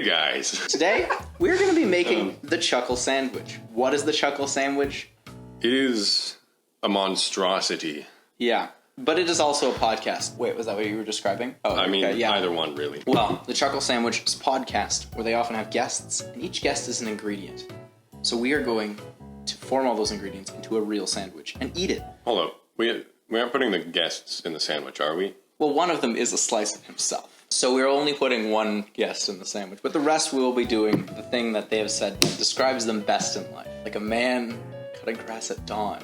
Hey guys. Today, we're going to be making the Chuckle Sandwich. What is the Chuckle Sandwich? It is a monstrosity. Yeah, but it is also a podcast. Wait, was that what you were describing? Oh, I mean, either one, really. Well, the Chuckle Sandwich is a podcast where they often have guests, and each guest is an ingredient. So we are going to form all those ingredients into a real sandwich and eat it. Hold up. We aren't putting the guests in the sandwich, are we? Well, one of them is a slice of himself. So we're only putting one guest in the sandwich, but the rest we will be doing the thing that they have said describes them best in life. Like a man cutting grass at dawn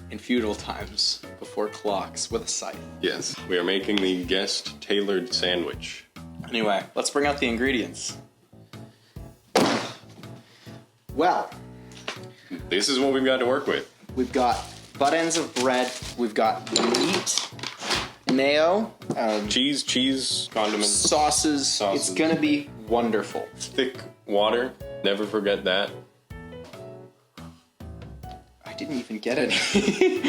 in feudal times before clocks with a scythe. Yes. We are making the guest-tailored sandwich. Anyway, let's bring out the ingredients. Well, This is what we've got to work with. we've got butt ends of bread, we've got the meat, mayo, Cheese, condiments, sauces. It's gonna be wonderful. thick water. Never forget that. I didn't even get any.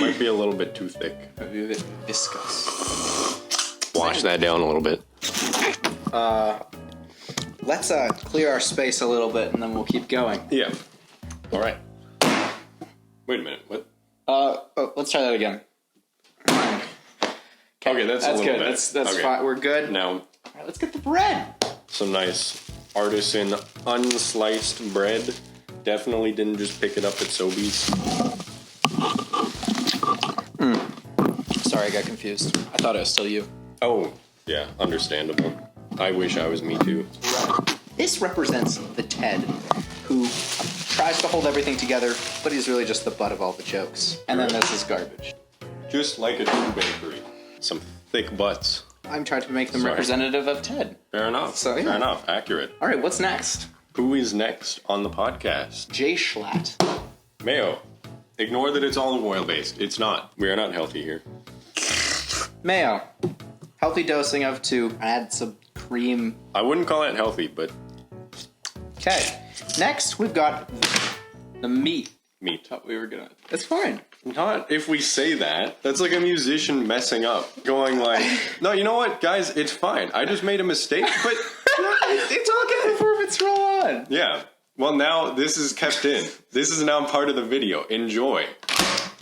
Might be a little bit too thick. Maybe a bit viscous. Wash that down a little bit. Let's clear our space a little bit and then we'll keep going. Yeah. All right. Wait a minute. What? Let's try that again. Okay, that's a little good. bit. That's okay. fine. We're good. Now, All right, let's get the bread. some nice artisan unsliced bread. Definitely didn't just pick it up at Sobeys. Sorry, I got confused. I thought it was still you. Oh, yeah, understandable. I wish I was me too. This represents the Ted who tries to hold everything together, but he's really just the butt of all the jokes. And then this is garbage. Just like a true bakery. Some thick butts. I'm trying to make them Sorry. representative of Ted. Fair enough. So, yeah. Fair enough. Accurate. All right, what's next? Who is next on the podcast? Jay Schlatt. Mayo. Ignore that it's olive oil based. It's not. We are not healthy here. Mayo. Healthy dosing of 2. Add some cream. I wouldn't call it healthy, but Okay. Next, we've got the meat. meat. Thought we were gonna. That's fine. Not if we say that. That's like a musician messing up. Going like, no, you know what, guys? It's fine. I just made a mistake, but It's all good before it's roll on. yeah. Well, now this is kept in. This is now part of the video. Enjoy.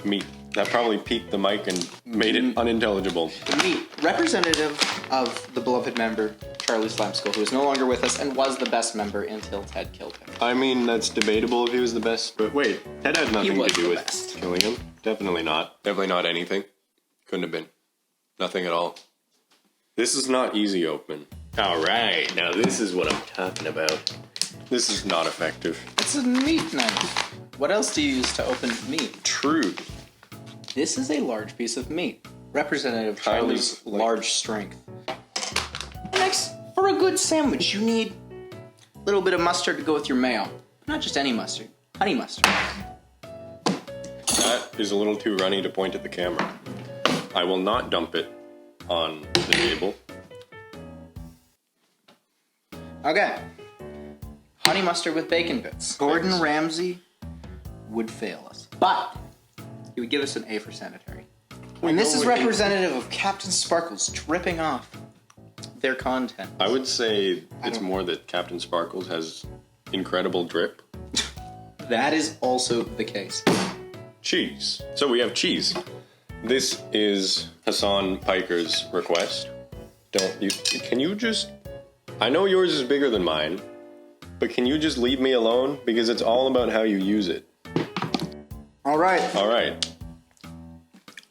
Meat. That probably peaked the mic and made it unintelligible. The meat. Representative of the beloved member, Charlie Slimecicle, who is no longer with us and was the best member until Ted killed him. I mean, that's debatable if he was the best. But wait, Ted had nothing was to do the with best. killing him. Definitely not. Definitely not anything. Couldn't have been. Nothing at all. This is not easy open. All right, now this is what I'm talking about. This is not effective. It's a meat knife. What else do you use to open meat? True. This is a large piece of meat. Representative of Charlie's Kind of like- large strength. Next, for a good sandwich, you need a little bit of mustard to go with your mayo. Not just any mustard. Honey mustard. That is a little too runny to point at the camera. I will not dump it on the table. Okay. Honey mustard with bacon bits. Gordon Ramsay would fail us. But he would give us an A for sanitary. And this is representative of Captain Sparkles dripping off their content. I would say it's more that Captain Sparkles has incredible drip. That is also the case. Cheese. So we have cheese. This is Hassan Piker's request. Can you just... I know yours is bigger than mine, but can you just leave me alone? Because it's all about how you use it. All right. All right.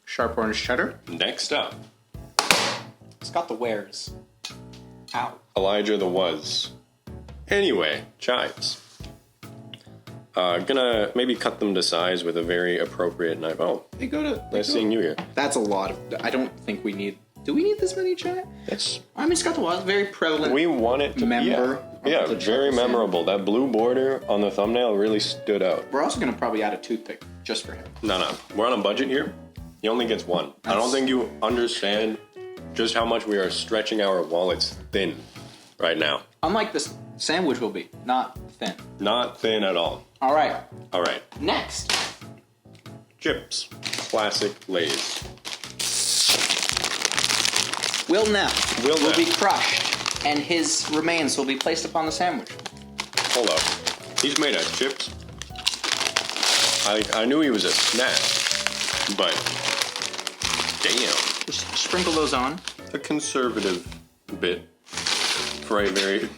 Sharp orange cheddar. Next up, It's got the wares. Ow. Elijah the Was. Anyway, chives. Gonna maybe cut them to size with a very appropriate knife. Oh, They go to... nice seeing you here. That's a lot of... I don't think we need... Do we need this many chives? That's... I mean, it's got the was very prevalent. We want it to Member be... Yeah, of the very Chuckle memorable. That blue border on the thumbnail really stood out. We're also going to probably add a toothpick just for him. No. We're on a budget here. He only gets one. I don't think you understand just how much we are stretching our wallets thin right now. Unlike this sandwich will be. Not thin. Not thin at all. All right. All right. Next. Chips. Classic Lay's. Will now. Will will now. be crushed and his remains will be placed upon the sandwich. Hold up. He's made of chips. I knew he was a snack, but damn. Just sprinkle those on. A conservative bit for a very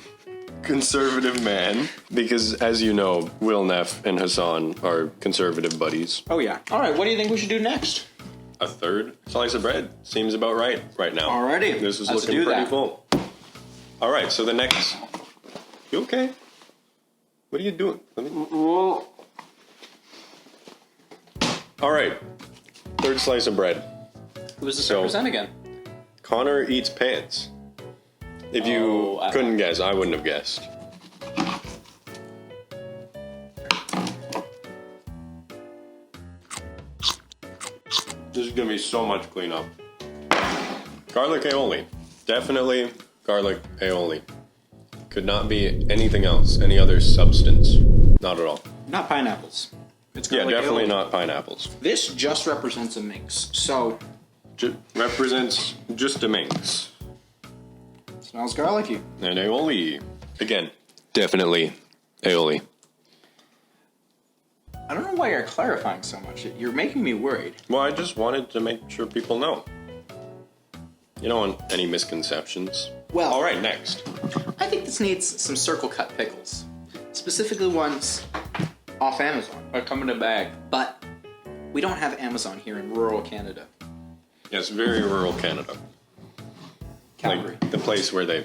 conservative man, because as you know, Will Neff and Hassan are conservative buddies. Oh yeah. All right, what do you think we should do next? A third slice of bread seems about right now. Alrighty. This is Let's looking do pretty that. full. All right, so the next. You okay? What are you doing? All right, third slice of bread. Who was this So- represent again? Connor eats pants. If you couldn't guess, I wouldn't have guessed. This is gonna be so much cleanup. Garlic aioli. Definitely garlic aioli. Could not be anything else, any other substance. Not at all. Not pineapples. It's Yeah, garlic definitely aioli. not pineapples. This just represents a minx, so Represents just a minx. it smells garlicky. And aioli. Again, definitely aioli. I don't know why you're clarifying so much. You're making me worried. Well, I just wanted to make sure people know. You don't want any misconceptions. Well- all right, next. I think this needs some circle cut pickles. Specifically ones off Amazon. Or come in a bag. But we don't have Amazon here in rural Canada. Yes, very rural Canada. Calgary. Like the place where they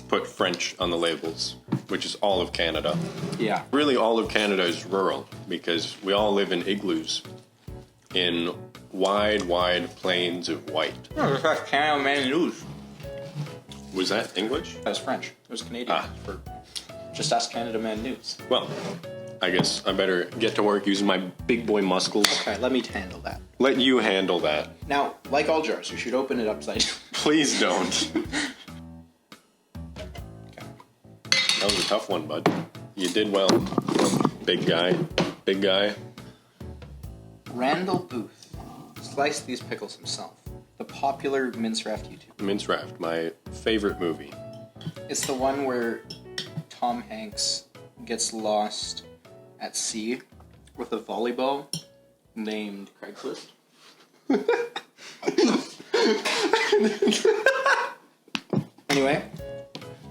put French on the labels, which is all of Canada. Yeah. Really, all of Canada is rural because we all live in igloos in wide, wide plains of white. No, in fact, Canada Man News. Was that English? That was French. It was Canadian. Ah. For just ask Canada Man News. Well, I guess I better get to work using my big boy muscles. Okay, let me handle that. Let you handle that. Now, like all jars, you should open it upside down. Please don't. That was a tough one, bud. You did well. Big guy. Big guy. Randall Booth sliced these pickles himself. The popular Mince Raft YouTuber. Mince Raft, my favorite movie. It's the one where Tom Hanks gets lost at sea with a volleyball named Craigslist. Anyway,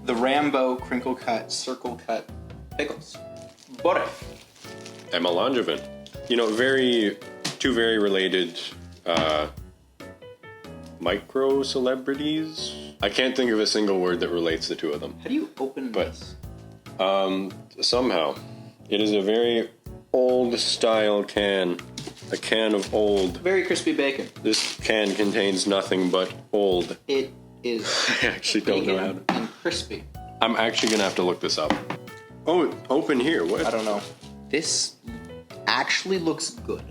the Rambo crinkle cut, circle cut pickles. Bore. Emma Langevin. You know, two very related micro celebrities. I can't think of a single word that relates the two of them. How do you open But- this? Somehow, it is a very old style can. A can of old. Very crispy bacon. This can contains nothing but old. It is I actually don't know how bacon to. and crispy. I'm actually gonna have to look this up. Oh, open here. What? I don't know. This actually looks good.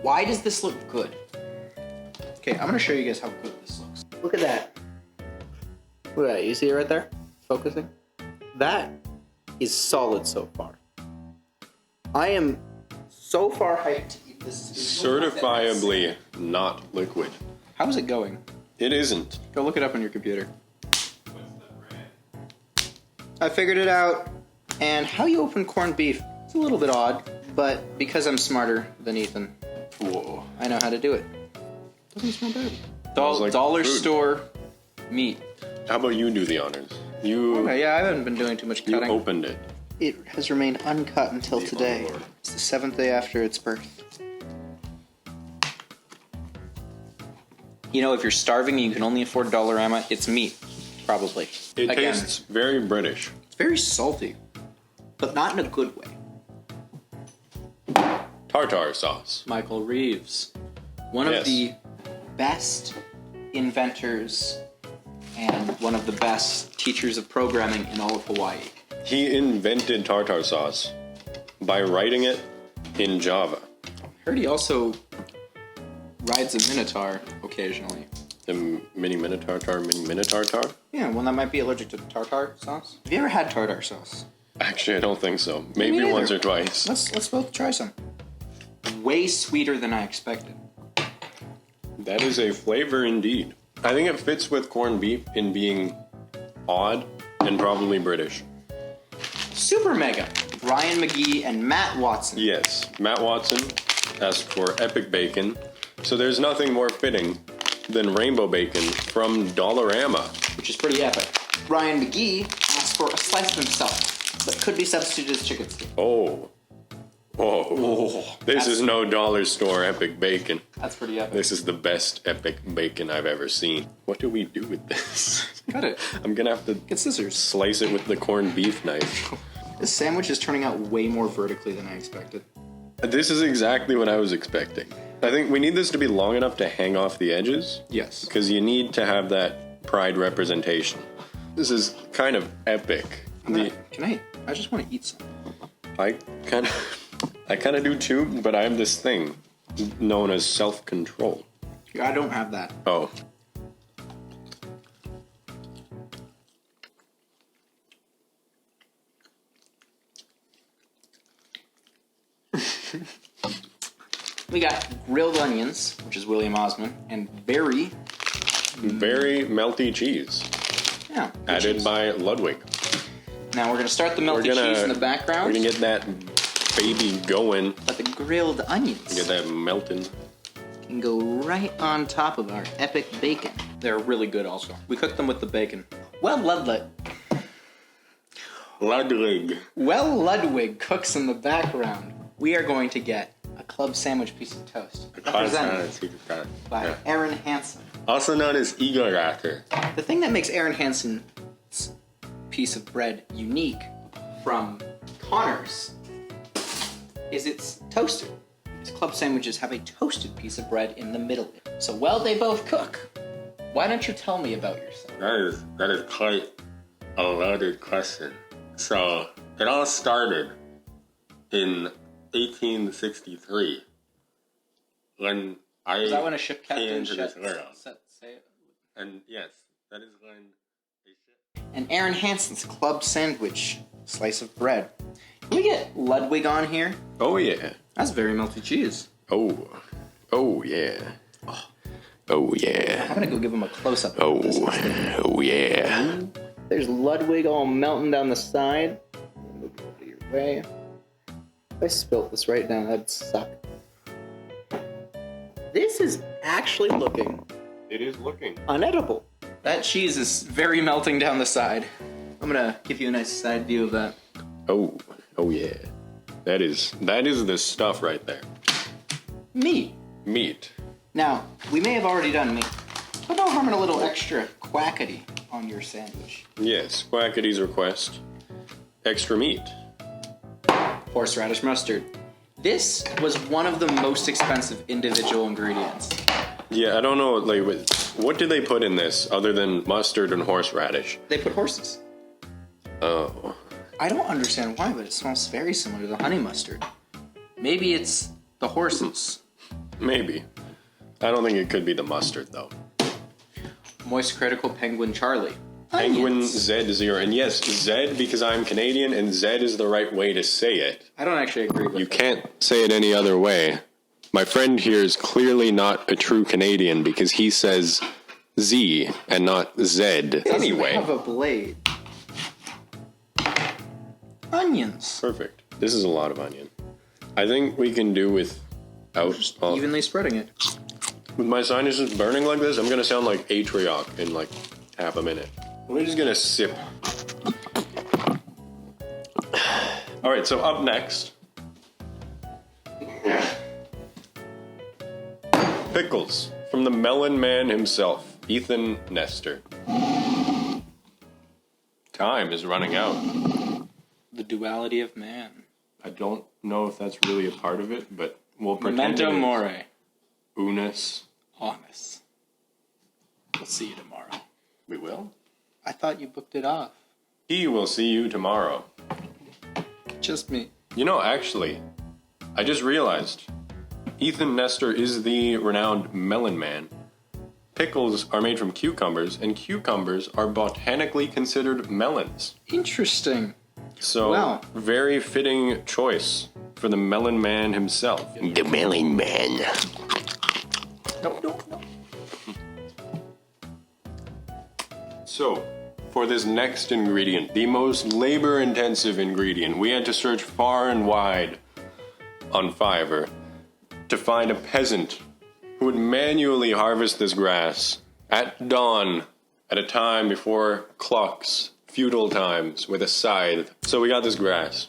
Why does this look good? Okay, I'm gonna show you guys how good this looks. Look at that. Look at that. You see it right there? Focusing. That is solid so far. I am so far hyped to eat this. Certifiably not liquid. How is it going? It isn't. Go look it up on your computer. I figured it out. And how you open corned beef, it's a little bit odd, but because I'm smarter than Ethan, Whoa. I know how to do it. Doesn't smell bad. Smells like Dollar food. store meat. How about you do the honors? You Okay, yeah, I haven't been doing too much you cutting. opened it. It has remained uncut until The today. honor. It's the 7th day after its birth. You know, if you're starving and you can only afford Dollarama, it's meat. Probably. It Again, tastes very British. it's very salty, but not in a good way. Tartar sauce. Michael Reeves, one of Yes. the best inventors and one of the best teachers of programming in all of Hawaii. He invented tartar sauce by writing it in Java. Heard he also rides a minotaur occasionally. The mini minotaur. Yeah, one that might be allergic to tartar sauce. Have you ever had tartar sauce? Actually, I don't think so. Maybe neither. once or twice. Let's both try some. Way sweeter than I expected. That is a flavor indeed. I think it fits with corned beef in being odd and probably British. Super Mega. Ryan McGee and Matt Watson. Yes, Matt Watson asked for epic bacon, so there's nothing more fitting than rainbow bacon from Dollarama. Which is pretty epic. Ryan McGee asked for a slice of himself, but could be substituted as chicken steak. Oh. This is no dollar store epic bacon. That's pretty epic. This is the best epic bacon I've ever seen. What do we do with this? Cut it. I'm gonna have to Get scissors. slice it with the corned beef knife. This sandwich is turning out way more vertically than I expected. This is exactly what I was expecting. I think we need this to be long enough to hang off the edges. Yes. Because you need to have that pride representation. This is kind of epic. I just want to eat some. I kind of do too, but I have this thing known as self-control. I don't have that. Oh. We got grilled onions, which is William Osmond, and very melty cheese. Yeah. Added cheese. by Ludwig. Now we're gonna start the melty cheese in the background. We're gonna get that baby going. But the grilled onions Get that melting. can go right on top of our epic bacon. They're really good also. We cooked them with the bacon. Ludwig. While Ludwig cooks in the background, we are going to get a club sandwich piece of toast. Represented by Aaron Hansen. Also known as Igor Ratter. The thing that makes Aaron Hansen's piece of bread unique from Connor's is it's toasted. His club sandwiches have a toasted piece of bread in the middle. So while they both cook, why don't you tell me about yourself? That is quite a loaded question. So it all started in 1863 when I Is that when a ship captain came to this world. say it? And yes, that is when a ship. And Aaron Hansen's club sandwich slice of bread. Can we get Ludwig on here? Oh yeah. That's very melty cheese. Oh yeah. Oh yeah. I'm gonna go give him a close up. Oh yeah. There's Ludwig all melting down the side. Move it out of your way. If I spilt this right down, that'd suck. This is actually looking It is looking. unedible. That cheese is very melting down the side. I'm gonna give you a nice side view of that. Oh yeah. That is the stuff right there. Meat. Meat. Now, we may have already done meat, but no harm in a little extra quackity on your sandwich. Yes, Quackity's request. Extra meat. Horseradish mustard. This was one of the most expensive individual ingredients. Yeah, I don't know, like, what did they put in this other than mustard and horseradish? They put horses. Oh. I don't understand why, but it smells very similar to the honey mustard. Maybe it's the horses. Maybe. I don't think it could be the mustard, though. Moist Critical Penguin Charlie. Penguin Onions. Z0. And yes, Z because I'm Canadian, and Z is the right way to say it. I don't actually agree with You it. can't say it any other way. My friend here is clearly not a true Canadian because he says Z and not Z. It Anyway. doesn't have a blade. Onions. Perfect. This is a lot of onion. I think we can do without... Evenly spreading it. With my sinuses burning like this, I'm going to sound like Atrioc in like half a minute. We're just going to sip. All right, so up next. Pickles from the Melon Man himself, Ethan Nestor. Time is running out. The duality of man. I don't know if that's really a part of it, but we'll pretend Memento it is. mori. Unus. Honest. We'll see you tomorrow. We will? I thought you booked it off. He will see you tomorrow. Just me. You know, actually, I just realized Ethan Nestor is the renowned melon man. Pickles are made from cucumbers, and cucumbers are botanically considered melons. Interesting. So, Wow. very fitting choice for the melon man himself. The melon man. No. So, for this next ingredient, the most labor-intensive ingredient, we had to search far and wide on Fiverr to find a peasant who would manually harvest this grass at dawn at a time before clocks, feudal times, with a scythe. So we got this grass.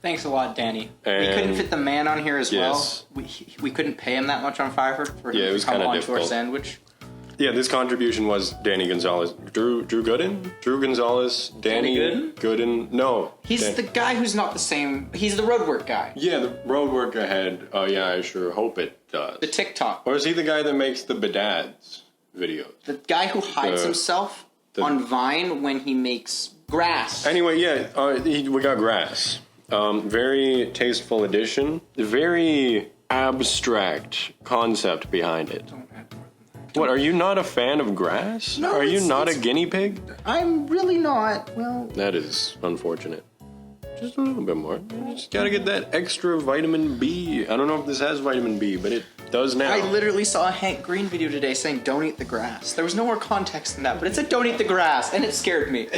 Thanks a lot, Danny. And we couldn't fit the man on here as yes. well. We couldn't pay him that much on Fiverr for him Yeah, it to was come kinda onto our difficult. sandwich. Yeah, this contribution was Danny Gonzalez. Drew Gooden? Drew Gonzalez. Danny Gooden? Gooden. No. He's the guy who's not the same. He's the roadwork guy. Yeah, the road work ahead. Oh yeah, I sure hope it does. The TikTok. Or is he the guy that makes the bedads videos? The guy who hides himself on Vine when he makes grass. Anyway, yeah, we got grass. Very tasteful addition. Very abstract concept behind it. Don't add more than that. What, are you not a fan of grass? No, are you it's- not a it's- guinea pig? I'm really not. Well, That is unfortunate. Just a little bit more. Just gotta get that extra vitamin B. I don't know if this has vitamin B, but it does now. I literally saw a Hank Green video today saying don't eat the grass. There was no more context than that, but it said don't eat the grass, and it scared me.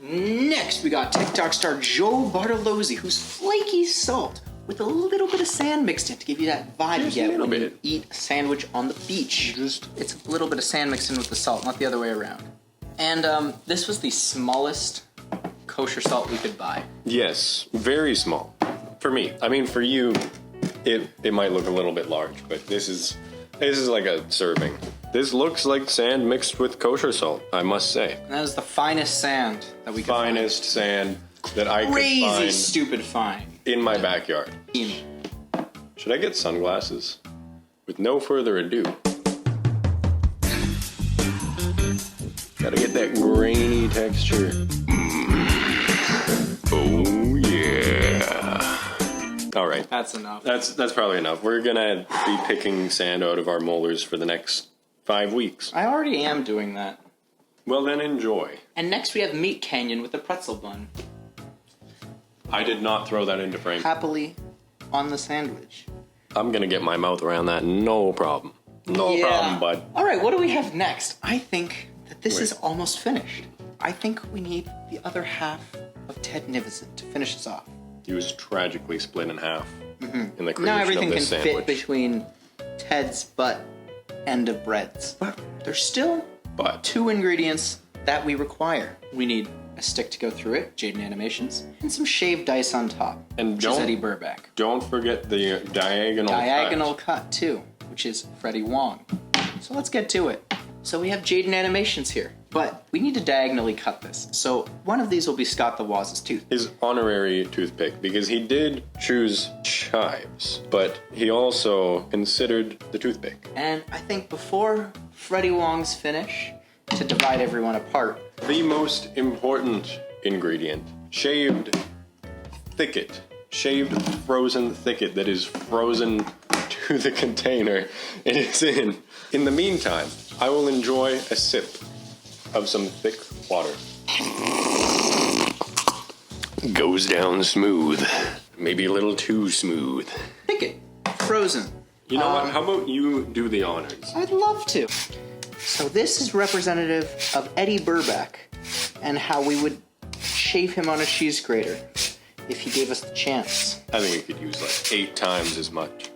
Next, we got TikTok star Joe Bartolozzi, who's flaky salt with a little bit of sand mixed in to give you that vibe Just a you get little when you bit. eat a sandwich on the beach. It's a little bit of sand mixed in with the salt, not the other way around. And this was the smallest kosher salt we could buy. Yes, very small. For me. I mean, for you, it might look a little bit large, but this is like a serving. This looks like sand mixed with kosher salt, I must say. And that is the finest sand that we could Finest sand that I find. could Crazy find stupid fine. in my backyard. Should I get sunglasses? With no further ado. Gotta get that grainy texture. Oh yeah. All right. That's enough. That's probably enough. We're gonna be picking sand out of our molars for the next 5 weeks. I already am doing that. Well then enjoy. And next we have Meat Canyon with the pretzel bun. I did not throw that into frame. Happily on the sandwich. I'm gonna get my mouth around that, no problem. No problem, bud. Alright, what do we have next? I think that this Wait. is almost finished. I think we need the other half of Ted Nivison to finish us off. He was tragically split in half in the creation Now everything of can this fit sandwich. between Ted's butt and of breads. But there's still But 2 ingredients that we require. We need a stick to go through it, Jaden Animations, and some shaved ice on top, And which is don't- Eddie Burback. don't forget the Diagonal cut too, which is Freddie Wong. So let's get to it. So we have Jaden Animations here, but we need to diagonally cut this. So one of these will be Scott the Waz's tooth. His honorary toothpick, because he did choose chives, but he also considered the toothpick. And I think before Freddie Wong's finish, to divide everyone apart, The most important ingredient, shaved thicket. Shaved frozen thicket that is frozen to the container it is in. In the meantime, I will enjoy a sip of some thick water. Goes down smooth. Maybe a little too smooth. thicket, frozen. You know what? How about you do the honors? I'd love to. So this is representative of Eddie Burback and how we would shave him on a cheese grater if he gave us the chance. I think you could use like 8 times as much.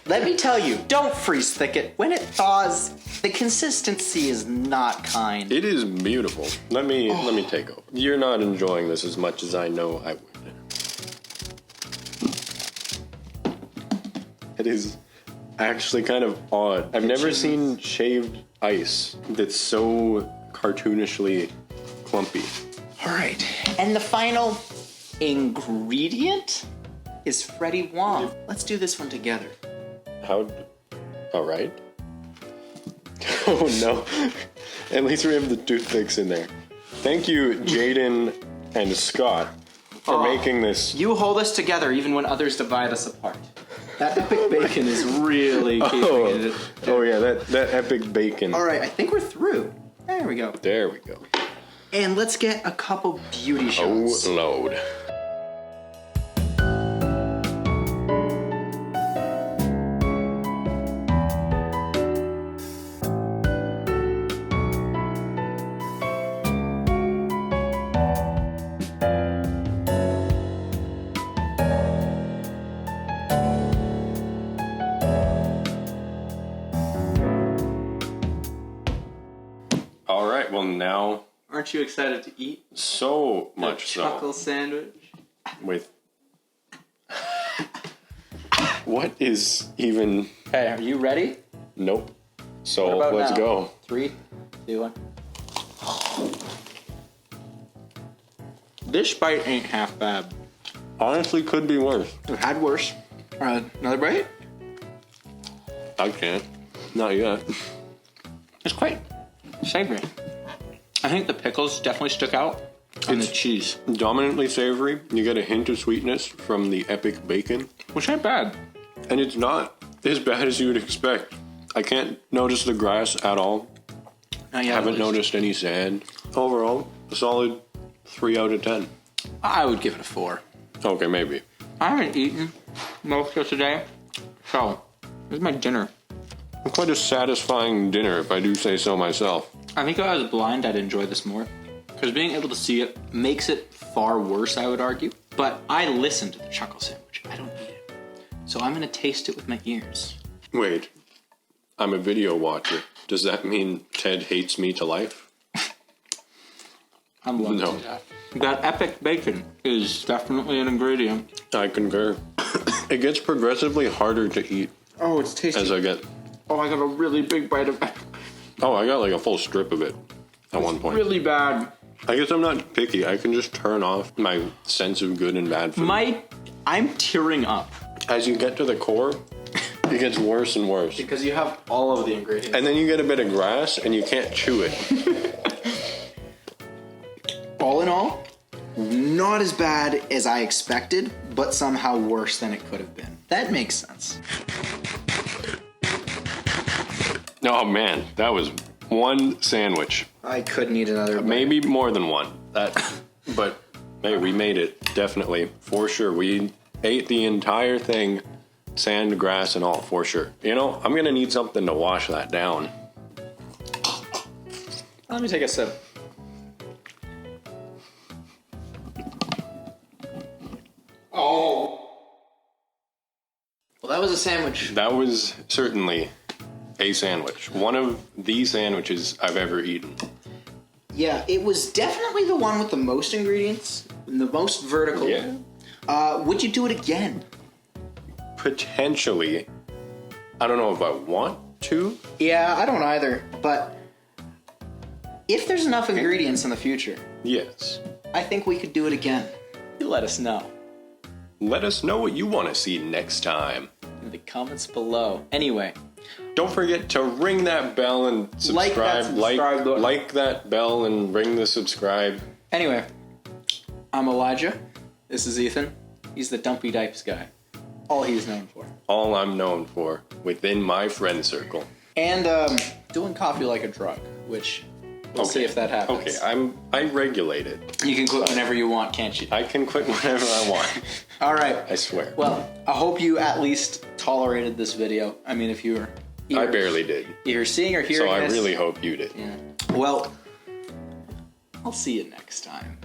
Let me tell you, don't freeze thicket. When it thaws, the consistency is not kind. It is beautiful. Let me take over. You're not enjoying this as much as I know I would. It is actually kind of odd. I've never seen shaved ice that's so cartoonishly clumpy. All right, and the final ingredient is Freddie Wong. Let's do this one together. How? All right. Oh no. At least we have the toothpicks in there. Thank you, Jaden and Scott, for making this. You hold us together even when others divide us apart. That epic bacon is really keeping it. Oh yeah, that epic bacon. All right, I think we're through. There we go. There we go. And let's get a couple beauty Oh shots. Lord. now. Aren't you excited to eat? So much so. Chuckle sandwich. With what is even? Okay, are you ready? Nope. So What about let's now? go. 3, 2, 1. This bite ain't half bad. Honestly, could be worse. I've had worse. Another bite? I can't. Not yet. It's quite savory. I think the pickles definitely stick out. And the cheese. Dominantly savory. You get a hint of sweetness from the epic bacon. Which ain't bad. And it's not as bad as you would expect. I can't notice the grass at all. Not yet, Haven't at least. noticed any sand. Overall, a solid 3 out of 10. I would give it a 4. Okay, maybe. I haven't eaten most of today, so this is my dinner. Quite a satisfying dinner, if I do say so myself. I think if I was blind, I'd enjoy this more. Because being able to see it makes it far worse, I would argue. But I listen to the chuckle sandwich. I don't eat it. So I'm going to taste it with my ears. Wait, I'm a video watcher. Does that mean Ted hates me to life? I'm loving that. That epic bacon is definitely an ingredient. I concur. It gets progressively harder to eat Oh, it's tasty. as I get... Oh, I got a really big bite of it. Oh, I got like a full strip of it at one point. Really bad. I guess I'm not picky. I can just turn off my sense of good and bad food. I'm tearing up. As you get to the core, it gets worse and worse. Because you have all of the ingredients. And then you get a bit of grass and you can't chew it. All in all, not as bad as I expected, but somehow worse than it could have been. That makes sense. Oh man, that was one sandwich. I could need another. Maybe more than one. But hey, we made it, definitely, for sure. We ate the entire thing, sand, grass, and all, for sure. You know, I'm gonna need something to wash that down. Let me take a sip. Oh. Well, that was a sandwich. That was certainly a sandwich. One of the sandwiches I've ever eaten. Yeah, it was definitely the one with the most ingredients, and the most vertical. Yeah. Would you do it again? Potentially. I don't know if I want to. Yeah, I don't either, but if there's enough ingredients in the future, Yes. I think we could do it again. You let us know Let us know what you want to see next time. in the comments below. Anyway, Don't forget to ring that bell and Like that subscribe. subscribe button. Like that bell and ring the subscribe. anyway, I'm Elijah. This is Ethan. He's the Dumpy Dipes guy. All he's known for. All I'm known for within my friend circle. And doing coffee like a drug, which we'll see if that happens. Okay, I regulate it. You can quit whenever you want, can't you? I can quit whenever I want. All right. I swear. Well, I hope you at least tolerated this video. I mean, if you were I barely did. either seeing or hearing So I this. really hope you did. Yeah. Well, I'll see you next time.